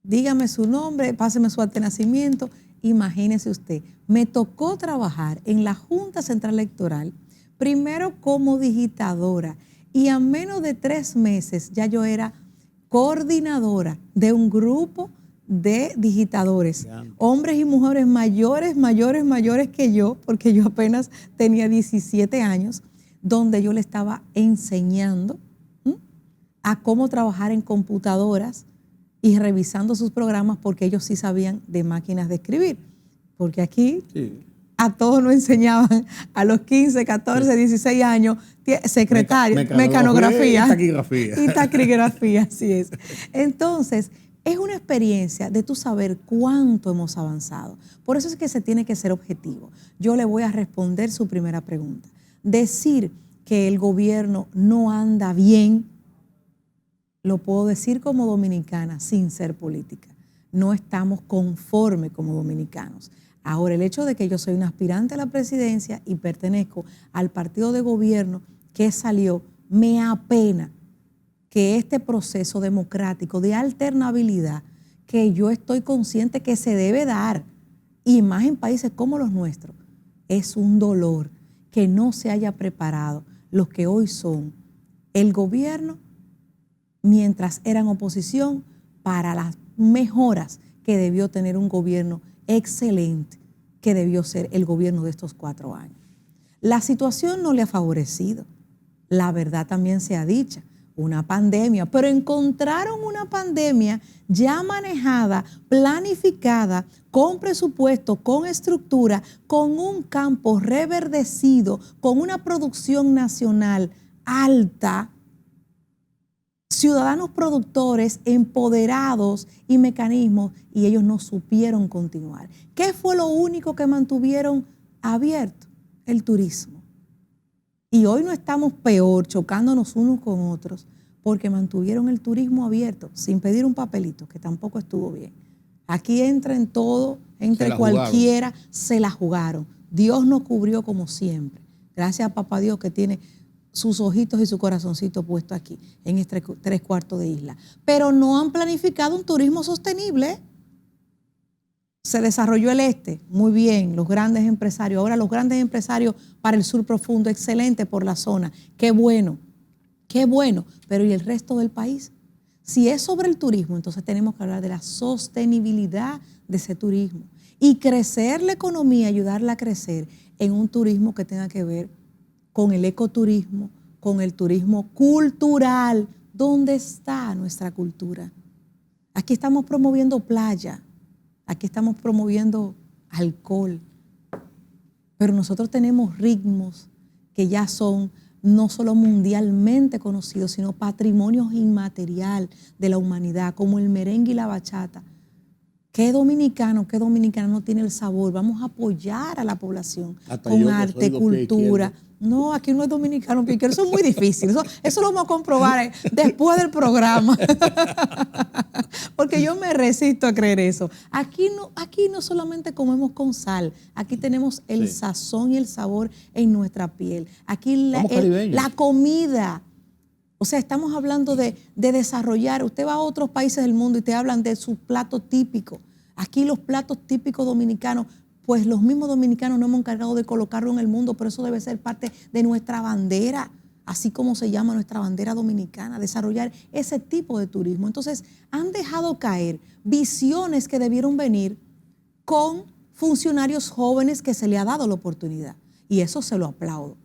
Dígame su nombre, páseme su acta de nacimiento. Imagínese usted, me tocó trabajar en la Junta Central Electoral, primero como digitadora, y a menos de 3 meses ya yo era coordinadora de un grupo de digitadores, hombres y mujeres mayores que yo, porque yo apenas tenía 17 años, donde yo le estaba enseñando a cómo trabajar en computadoras y revisando sus programas, porque ellos sí sabían de máquinas de escribir, porque aquí a todos nos enseñaban a los 15, 14, 16 años, secretario, mecanografía y taquigrafía, así es. Entonces, es una experiencia de tú saber cuánto hemos avanzado. Por eso es que se tiene que ser objetivo. Yo le voy a responder su primera pregunta. Decir que el gobierno no anda bien, lo puedo decir como dominicana sin ser política. No estamos conformes como dominicanos. Ahora, el hecho de que yo soy una aspirante a la presidencia y pertenezco al partido de gobierno que salió, me apena que este proceso democrático de alternabilidad, que yo estoy consciente que se debe dar, y más en países como los nuestros, es un dolor que no se haya preparado los que hoy son el gobierno mientras eran oposición para las mejoras que debió tener un gobierno excelente, que debió ser el gobierno de estos 4 años. La situación no le ha favorecido, la verdad también sea dicha, una pandemia, pero encontraron una pandemia ya manejada, planificada, con presupuesto, con estructura, con un campo reverdecido, con una producción nacional alta, ciudadanos productores empoderados y mecanismos, y ellos no supieron continuar. ¿Qué fue lo único que mantuvieron abierto? El turismo. Y hoy no estamos peor, chocándonos unos con otros, porque mantuvieron el turismo abierto, sin pedir un papelito, que tampoco estuvo bien. Aquí entra en todo, entre cualquiera, se la jugaron. Dios nos cubrió como siempre. Gracias a Papá Dios que tiene sus ojitos y su corazoncito puesto aquí, en este 3/4 de isla. Pero no han planificado un turismo sostenible. Se desarrolló el este, muy bien, los grandes empresarios. Ahora los grandes empresarios para el sur profundo, excelente por la zona. Qué bueno, pero ¿y el resto del país? Si es sobre el turismo, entonces tenemos que hablar de la sostenibilidad de ese turismo y crecer la economía, ayudarla a crecer en un turismo que tenga que ver con el ecoturismo, con el turismo cultural. ¿Dónde está nuestra cultura? Aquí estamos promoviendo playa, aquí estamos promoviendo alcohol, pero nosotros tenemos ritmos que ya son no solo mundialmente conocidos, sino patrimonio inmaterial de la humanidad, como el merengue y la bachata. ¿Qué dominicano no tiene el sabor? Vamos a apoyar a la población con arte, cultura. No, aquí no es dominicano, porque eso es muy difícil. Eso lo vamos a comprobar después del programa. Porque yo me resisto a creer eso. Aquí no solamente comemos con sal, aquí tenemos el sazón y el sabor en nuestra piel. Aquí la comida. O sea, estamos hablando de desarrollar. Usted va a otros países del mundo y te hablan de sus platos típicos. Aquí los platos típicos dominicanos pues los mismos dominicanos nos hemos encargado de colocarlo en el mundo, pero eso debe ser parte de nuestra bandera, así como se llama nuestra bandera dominicana, desarrollar ese tipo de turismo. Entonces, han dejado caer visiones que debieron venir con funcionarios jóvenes que se le ha dado la oportunidad. Y eso se lo aplaudo.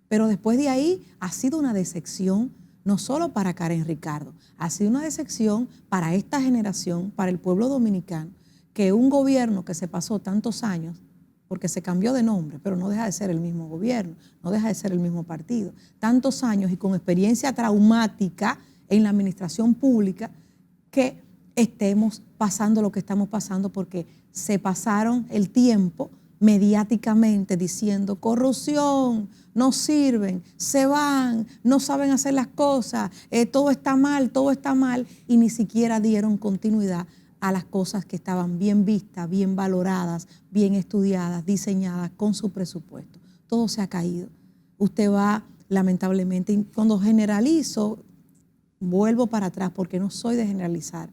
Pero después de ahí ha sido una decepción, no solo para Karen Ricardo, ha sido una decepción para esta generación, para el pueblo dominicano, que un gobierno que se pasó tantos años, porque se cambió de nombre, pero no deja de ser el mismo gobierno, no deja de ser el mismo partido, tantos años y con experiencia traumática en la administración pública, que estemos pasando lo que estamos pasando porque se pasaron el tiempo mediáticamente diciendo corrupción, no sirven, se van, no saben hacer las cosas, todo está mal, y ni siquiera dieron continuidad a las cosas que estaban bien vistas, bien valoradas, bien estudiadas, diseñadas con su presupuesto. Todo se ha caído. Usted va, lamentablemente, y cuando generalizo, vuelvo para atrás porque no soy de generalizar,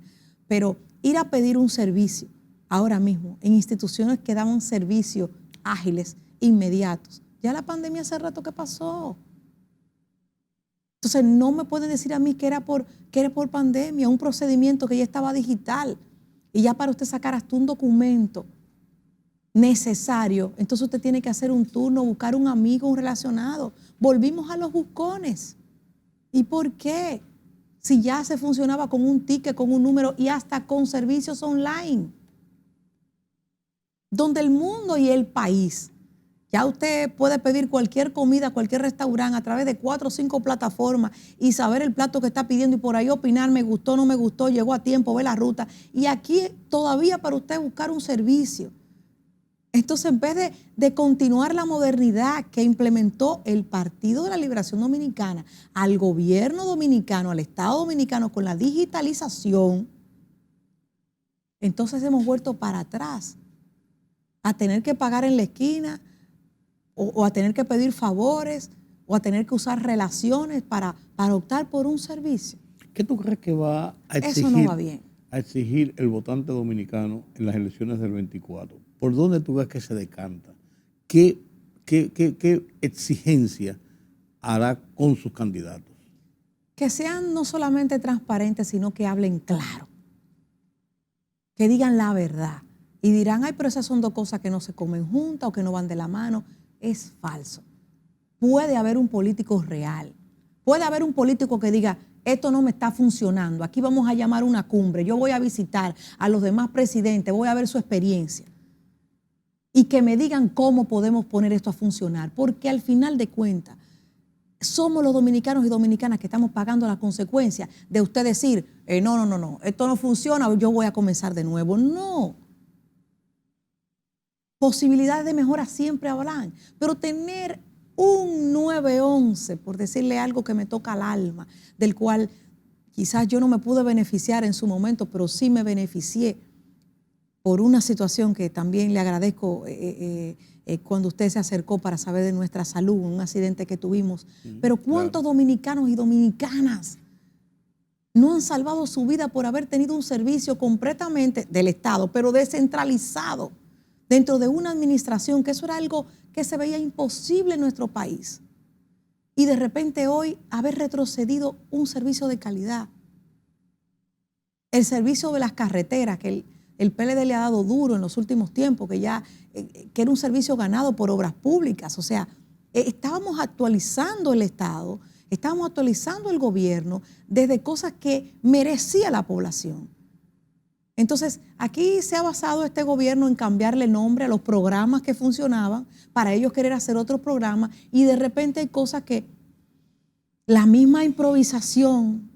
pero ir a pedir un servicio ahora mismo en instituciones que daban servicios ágiles, inmediatos. Ya la pandemia hace rato que pasó. Entonces no me pueden decir a mí que era por pandemia, un procedimiento que ya estaba digital y ya para usted sacar hasta un documento necesario, entonces usted tiene que hacer un turno, buscar un amigo, un relacionado. Volvimos a los buscones. ¿Y por qué? Si ya se funcionaba con un ticket, con un número y hasta con servicios online, donde el mundo y el país, ya usted puede pedir cualquier comida, cualquier restaurante a través de 4 o 5 plataformas y saber el plato que está pidiendo y por ahí opinar, me gustó, no me gustó, llegó a tiempo, ve la ruta. Y aquí todavía para usted buscar un servicio. Entonces, en vez de continuar la modernidad que implementó el Partido de la Liberación Dominicana al gobierno dominicano, al Estado dominicano con la digitalización, entonces hemos vuelto para atrás a tener que pagar en la esquina o a tener que pedir favores o a tener que usar relaciones para optar por un servicio. ¿Qué tú crees que va a exigir, eso no va bien, a exigir el votante dominicano en las elecciones del 24? ¿Por dónde tú ves que se decanta? ¿Qué exigencia hará con sus candidatos? Que sean no solamente transparentes, sino que hablen claro, que digan la verdad. Y dirán, ay, pero esas son dos cosas que no se comen juntas o que no van de la mano. Es falso. Puede haber un político real. Puede haber un político que diga, esto no me está funcionando, aquí vamos a llamar una cumbre, yo voy a visitar a los demás presidentes, voy a ver su experiencia. Y que me digan cómo podemos poner esto a funcionar. Porque al final de cuentas, somos los dominicanos y dominicanas que estamos pagando las consecuencias de usted decir, no, esto no funciona, yo voy a comenzar de nuevo. No. Posibilidades de mejora siempre habrán, pero tener un 911, por decirle algo que me toca al alma, del cual quizás yo no me pude beneficiar en su momento, pero sí me beneficié por una situación que también le agradezco cuando usted se acercó para saber de nuestra salud, un accidente que tuvimos. Pero ¿cuántos dominicanos y dominicanas no han salvado su vida por haber tenido un servicio completamente del Estado, pero descentralizado, dentro de una administración, que eso era algo que se veía imposible en nuestro país? Y de repente hoy haber retrocedido un servicio de calidad. El servicio de las carreteras, que el PLD le ha dado duro en los últimos tiempos, que era un servicio ganado por obras públicas. O sea, estábamos actualizando el Estado, estábamos actualizando el gobierno desde cosas que merecía la población. Entonces, aquí se ha basado este gobierno en cambiarle nombre a los programas que funcionaban para ellos querer hacer otros programas, y de repente hay cosas que la misma improvisación,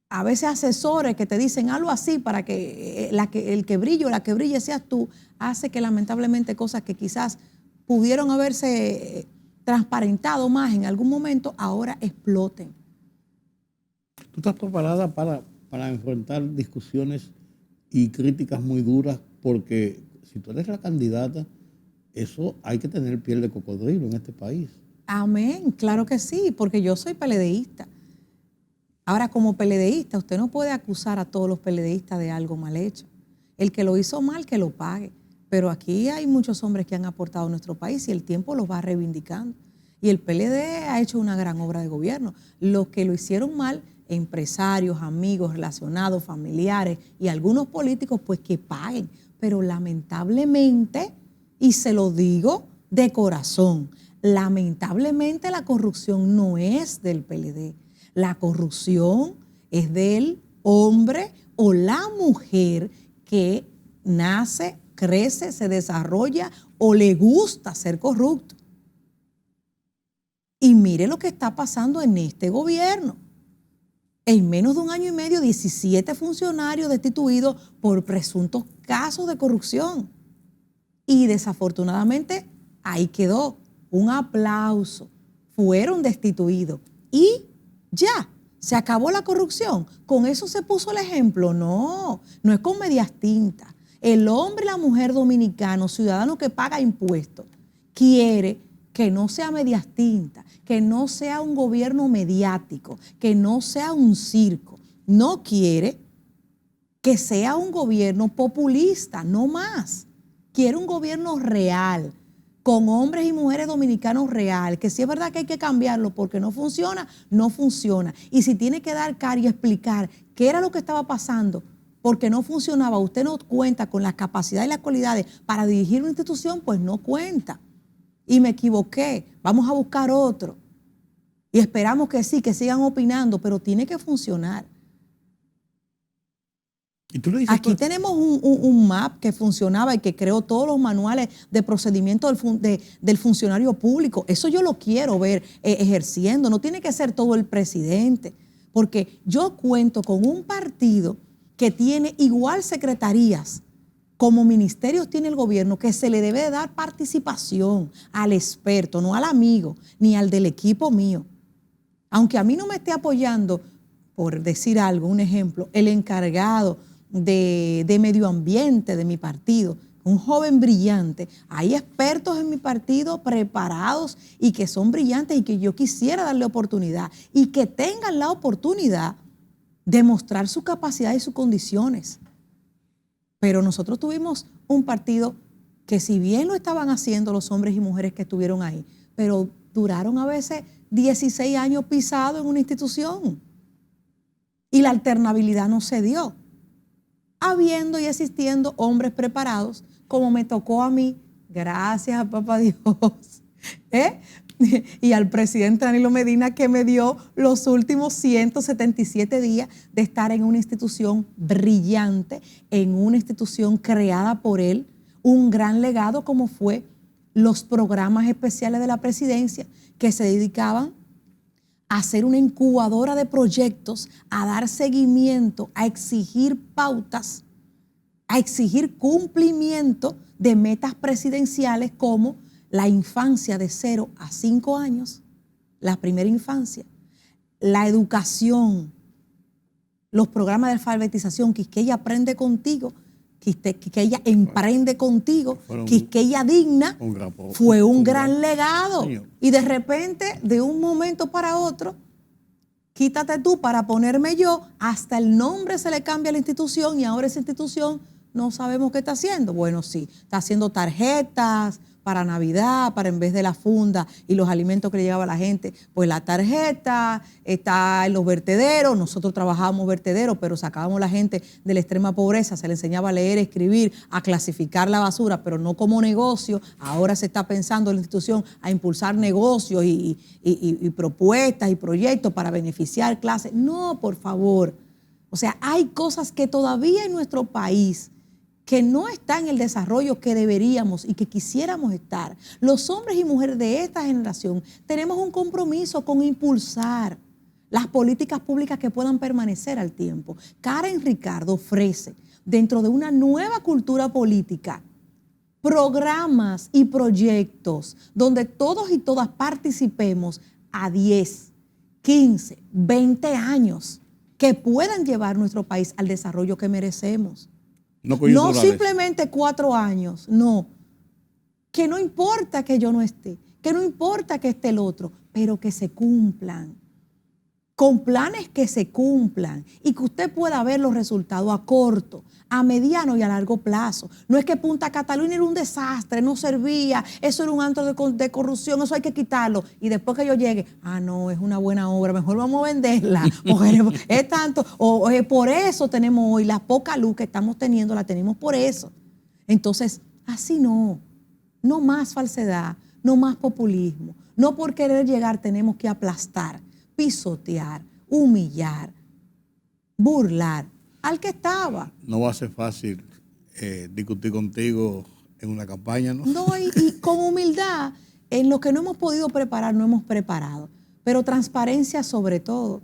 a veces asesores que te dicen algo así para que el que brille o la que brille seas tú, hace que lamentablemente cosas que quizás pudieron haberse transparentado más en algún momento, ahora exploten. ¿Tú estás preparada para enfrentar discusiones y críticas muy duras? Porque si tú eres la candidata, eso hay que tener piel de cocodrilo en este país. Amén, claro que sí, porque yo soy PLDista. Ahora, como PLDista, usted no puede acusar a todos los PLDistas de algo mal hecho. El que lo hizo mal, que lo pague. Pero aquí hay muchos hombres que han aportado a nuestro país y el tiempo los va reivindicando. Y el PLD ha hecho una gran obra de gobierno. Los que lo hicieron mal, empresarios, amigos, relacionados, familiares y algunos políticos, pues que paguen. Pero lamentablemente, y se lo digo de corazón, lamentablemente la corrupción no es del PLD. La corrupción es del hombre o la mujer que nace, crece, se desarrolla o le gusta ser corrupto. Y mire lo que está pasando en este gobierno. En menos de un año y medio, 17 funcionarios destituidos por presuntos casos de corrupción. Y desafortunadamente ahí quedó. Un aplauso. Fueron destituidos. Y ya, se acabó la corrupción. ¿Con eso se puso el ejemplo? No, no es con medias tintas. El hombre y la mujer dominicano, ciudadano que paga impuestos, quiere que no sea medias tintas, que no sea un gobierno mediático, que no sea un circo. No quiere que sea un gobierno populista, no más. Quiere un gobierno real, con hombres y mujeres dominicanos real, que si es verdad que hay que cambiarlo porque no funciona, no funciona. Y si tiene que dar cara y explicar qué era lo que estaba pasando porque no funcionaba, usted no cuenta con las capacidades y las cualidades para dirigir una institución, pues no cuenta. Y me equivoqué, vamos a buscar otro. Y esperamos que sí, que sigan opinando, pero tiene que funcionar. ¿Y tú le dices Aquí tenemos un MAP que funcionaba y que creó todos los manuales de procedimiento del funcionario público. Eso yo lo quiero ver ejerciendo. No tiene que ser todo el presidente, porque yo cuento con un partido que tiene igual secretarías como ministerios tiene el gobierno, que se le debe de dar participación al experto, no al amigo, ni al del equipo mío. Aunque a mí no me esté apoyando, por decir algo, un ejemplo, el encargado de medio ambiente de mi partido, un joven brillante. Hay expertos en mi partido preparados y que son brillantes y que yo quisiera darle oportunidad y que tengan la oportunidad de mostrar su capacidad y sus condiciones. Pero nosotros tuvimos un partido que si bien lo estaban haciendo los hombres y mujeres que estuvieron ahí, pero duraron a veces 16 años pisados en una institución y la alternabilidad no se dio. Habiendo y existiendo hombres preparados, como me tocó a mí, gracias a papá Dios, y al presidente Danilo Medina, que me dio los últimos 177 días de estar en una institución brillante, en una institución creada por él, un gran legado como fue los programas especiales de la presidencia, que se dedicaban a hacer una incubadora de proyectos, a dar seguimiento, a exigir pautas, a exigir cumplimiento de metas presidenciales como la infancia de 0 a 5 años, la primera infancia, la educación, los programas de alfabetización, Quisqueya Aprende Contigo, Quisqueya Emprende Contigo, Quisqueya Digna, fue un gran legado. Y de repente, de un momento para otro, quítate tú para ponerme yo, hasta el nombre se le cambia a la institución y ahora esa institución no sabemos qué está haciendo. Bueno, sí, está haciendo tarjetas para Navidad, para en vez de la funda y los alimentos que le llevaba a la gente, pues la tarjeta está en los vertederos. Nosotros trabajábamos vertederos, pero sacábamos a la gente de la extrema pobreza, se le enseñaba a leer, escribir, a clasificar la basura, pero no como negocio. Ahora se está pensando en la institución a impulsar negocios y propuestas y proyectos para beneficiar clases. No, por favor. O sea, hay cosas que todavía en nuestro país que no está en el desarrollo que deberíamos y que quisiéramos estar. Los hombres y mujeres de esta generación tenemos un compromiso con impulsar las políticas públicas que puedan permanecer al tiempo. Karen Ricardo ofrece, dentro de una nueva cultura política, programas y proyectos donde todos y todas participemos a 10, 15, 20 años que puedan llevar nuestro país al desarrollo que merecemos. No simplemente 4 años, no. Que no importa que yo no esté, que no importa que esté el otro, pero que se cumplan. con planes que se cumplan y que usted pueda ver los resultados a corto, a mediano y a largo plazo. No es que Punta Catalina era un desastre, no servía, eso era un antro de corrupción, eso hay que quitarlo. Y después que yo llegue, no, es una buena obra, mejor vamos a venderla. Es tanto, por eso tenemos hoy la poca luz que estamos teniendo, la tenemos por eso. Entonces, así no más falsedad, no más populismo. No por querer llegar tenemos que aplastar, pisotear, humillar, burlar al que estaba. No va a ser fácil discutir contigo en una campaña, ¿no? No, y con humildad, en lo que no hemos podido preparar, no hemos preparado. Pero transparencia sobre todo.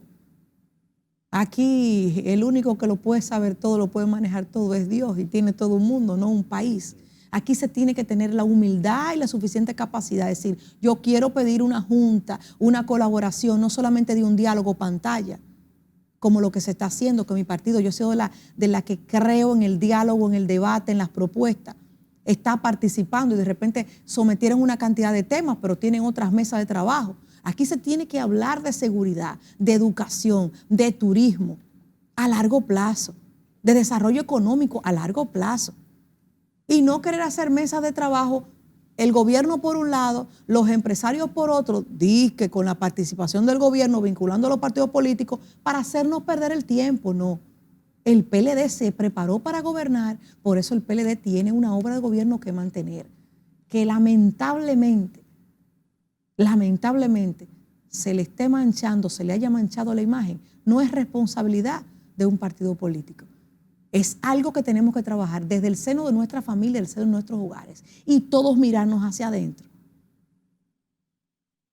Aquí el único que lo puede saber todo, lo puede manejar todo es Dios y tiene todo un mundo, no un país. Aquí se tiene que tener la humildad y la suficiente capacidad de decir, yo quiero pedir una junta, una colaboración, no solamente de un diálogo pantalla, como lo que se está haciendo con mi partido. Yo soy de la que creo en el diálogo, en el debate, en las propuestas. Está participando y de repente sometieron una cantidad de temas, pero tienen otras mesas de trabajo. Aquí se tiene que hablar de seguridad, de educación, de turismo a largo plazo, de desarrollo económico a largo plazo. Y no querer hacer mesas de trabajo, el gobierno por un lado, los empresarios por otro, que con la participación del gobierno, vinculando a los partidos políticos, para hacernos perder el tiempo. No. El PLD se preparó para gobernar, por eso el PLD tiene una obra de gobierno que mantener, que lamentablemente, se le esté manchando, se le haya manchado la imagen, no es responsabilidad de un partido político. Es algo que tenemos que trabajar desde el seno de nuestra familia, del seno de nuestros hogares, y todos mirarnos hacia adentro.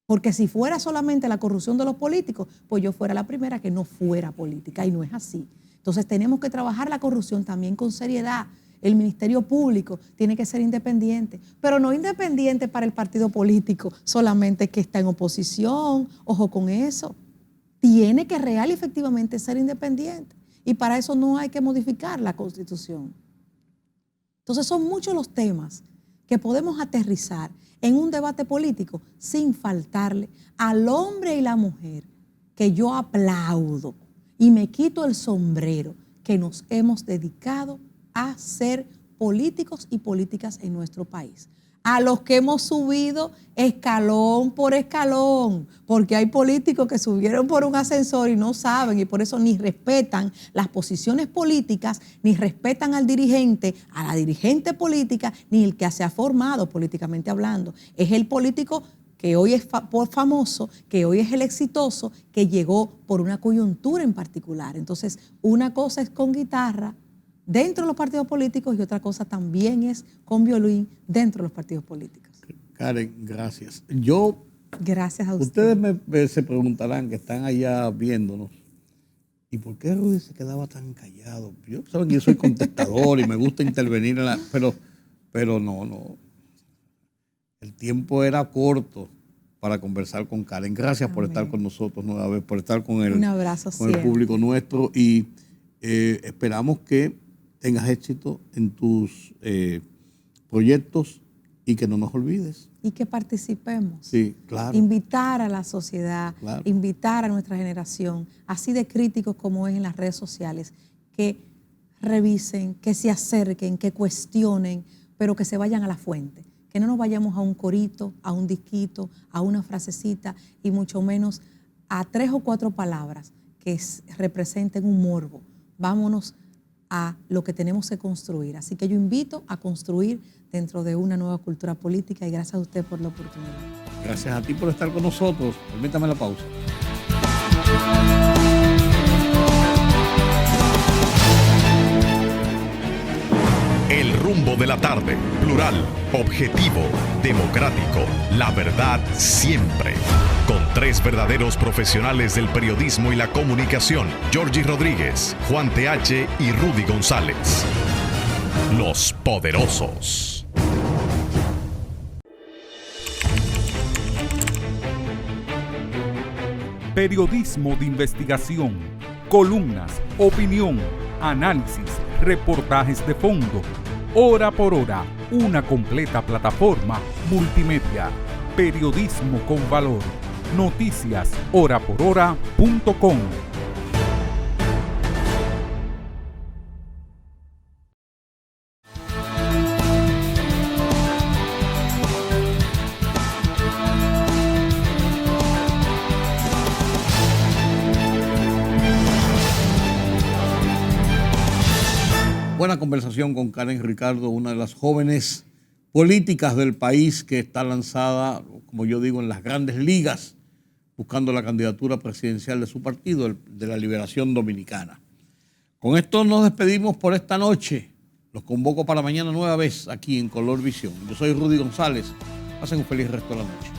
Porque si fuera solamente la corrupción de los políticos, pues yo fuera la primera que no fuera política, y no es así. Entonces tenemos que trabajar la corrupción también con seriedad. El Ministerio Público tiene que ser independiente, pero no independiente para el partido político solamente que está en oposición. Ojo con eso. Tiene que real y efectivamente ser independiente. Y para eso no hay que modificar la Constitución. Entonces son muchos los temas que podemos aterrizar en un debate político sin faltarle al hombre y la mujer que yo aplaudo y me quito el sombrero, que nos hemos dedicado a ser políticos y políticas en nuestro país. A los que hemos subido escalón por escalón, porque hay políticos que subieron por un ascensor y no saben, y por eso ni respetan las posiciones políticas, ni respetan al dirigente, a la dirigente política, ni el que se ha formado políticamente hablando. Es el político que hoy es famoso, que hoy es el exitoso, que llegó por una coyuntura en particular. Entonces, una cosa es con guitarra dentro de los partidos políticos y otra cosa también es con violín dentro de los partidos políticos. Karen, gracias. Gracias a usted. Ustedes se preguntarán, que están allá viéndonos, ¿y por qué Rudy se quedaba tan callado? Saben que yo soy contestador y me gusta intervenir, pero no. El tiempo era corto para conversar con Karen. Gracias por estar con nosotros nueva vez, por estar con un abrazo con el público nuestro, y esperamos que tengas éxito en tus proyectos y que no nos olvides. Y que participemos. Sí, claro. Invitar a la sociedad, claro. Invitar a nuestra generación, así de críticos como es en las redes sociales, que revisen, que se acerquen, que cuestionen, pero que se vayan a la fuente. Que no nos vayamos a un corito, a un disquito, a una frasecita y mucho menos a 3 o 4 palabras que representen un morbo. Vámonos a lo que tenemos que construir. Así que yo invito a construir dentro de una nueva cultura política y gracias a usted por la oportunidad. Gracias a ti por estar con nosotros. Permítame la pausa. El rumbo de la tarde, plural, objetivo, democrático, la verdad siempre. Con 3 verdaderos profesionales del periodismo y la comunicación, Georgie Rodríguez, Juan TH y Rudy González. Los Poderosos. Periodismo de investigación, columnas, opinión, análisis, reportajes de fondo. Hora por hora, una completa plataforma multimedia. Periodismo con valor. noticiashoraporohora.com. Buena conversación con Karen Ricardo, una de las jóvenes políticas del país que está lanzada, como yo digo, en las grandes ligas, buscando la candidatura presidencial de su partido, de la Liberación Dominicana. Con esto nos despedimos por esta noche. Los convoco para mañana nueva vez aquí en Color Visión. Yo soy Rudy González. Pasen un feliz resto de la noche.